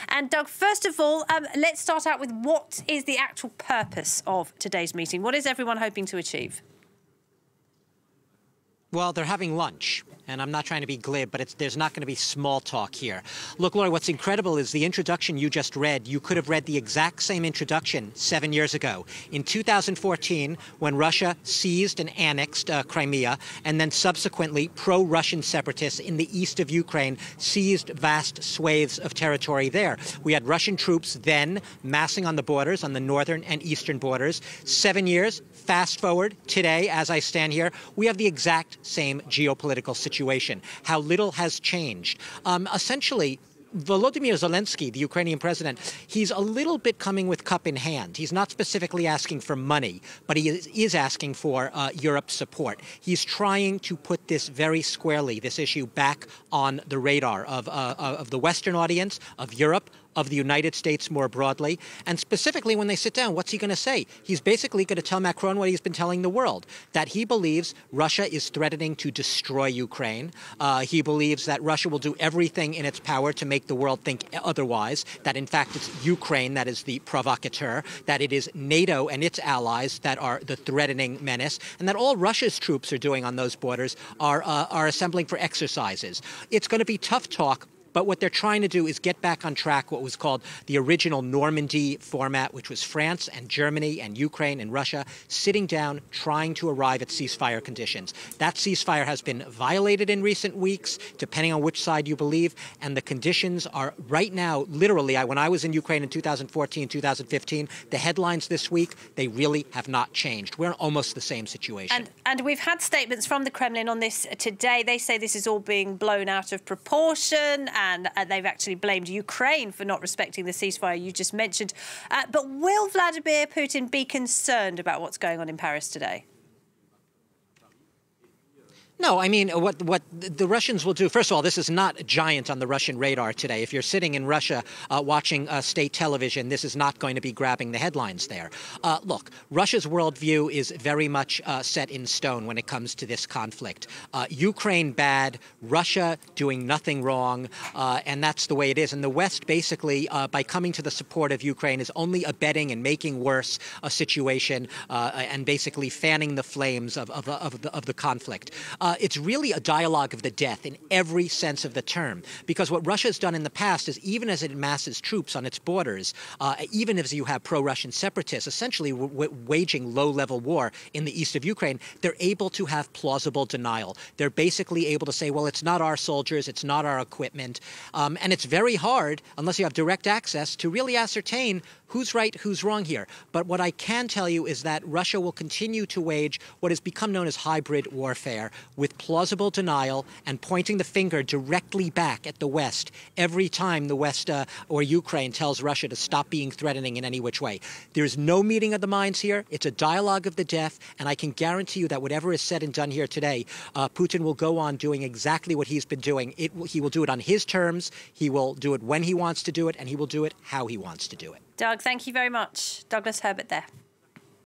And Doug, first of all, let's start out with what is the actual purpose of today's meeting? What is everyone hoping to achieve? Well, they're having lunch, and I'm not trying to be glib, but there's not going to be small talk here. Look, Laura, what's incredible is the introduction you just read. You could have read the exact same introduction 7 years ago. In 2014, when Russia seized and annexed Crimea, and then subsequently pro-Russian separatists in the east of Ukraine seized vast swathes of territory there. We had Russian troops then massing on the borders, on the northern and eastern borders. 7 years, fast forward, today, as I stand here, we have the exact same geopolitical situation. How little has changed. Essentially, Volodymyr Zelensky, the Ukrainian president, he's a little bit coming with cup in hand. He's not specifically asking for money, but he is asking for Europe's support. He's trying to put this very squarely, this issue, back on the radar of the Western audience, of Europe, of the United States more broadly. And specifically, when they sit down, what's he going to say? He's basically going to tell Macron what he's been telling the world, that he believes Russia is threatening to destroy Ukraine. He believes that Russia will do everything in its power to make the world think otherwise, that in fact it's Ukraine that is the provocateur, that it is NATO and its allies that are the threatening menace, and that all Russia's troops are doing on those borders are assembling for exercises. It's going to be tough talk. But what they're trying to do is get back on track what was called the original Normandy format, which was France and Germany and Ukraine and Russia sitting down, trying to arrive at ceasefire conditions. That ceasefire has been violated in recent weeks, depending on which side you believe, and the conditions are right now, literally, when I was in Ukraine in 2014, 2015, the headlines this week, they really have not changed. We're in almost the same situation. And we've had statements from the Kremlin on this today. They say this is all being blown out of proportion, and they've actually blamed Ukraine for not respecting the ceasefire you just mentioned. But will Vladimir Putin be concerned about what's going on in Paris today? No, I mean, what the Russians will do, first of all, this is not a giant on the Russian radar today. If you're sitting in Russia watching state television, this is not going to be grabbing the headlines there. Look, Russia's worldview is very much set in stone when it comes to this conflict. Ukraine bad, Russia doing nothing wrong, and that's the way it is. And the West, basically, by coming to the support of Ukraine, is only abetting and making worse a situation and basically fanning the flames of the conflict. It's really a dialogue of the death in every sense of the term, because what Russia's done in the past is, even as it amasses troops on its borders, even as you have pro-Russian separatists essentially waging low-level war in the east of Ukraine, they're able to have plausible denial. They're basically able to say, well, it's not our soldiers, it's not our equipment, and it's very hard, unless you have direct access, to really ascertain who's right, who's wrong here. But what I can tell you is that Russia will continue to wage what has become known as hybrid warfare, with plausible denial and pointing the finger directly back at the West every time the West or Ukraine tells Russia to stop being threatening in any which way. There's no meeting of the minds here. It's a dialogue of the deaf, and I can guarantee you that whatever is said and done here today, Putin will go on doing exactly what he's been doing. He will do it on his terms, he will do it when he wants to do it, and he will do it how he wants to do it. Doug, thank you very much. Douglas Herbert there.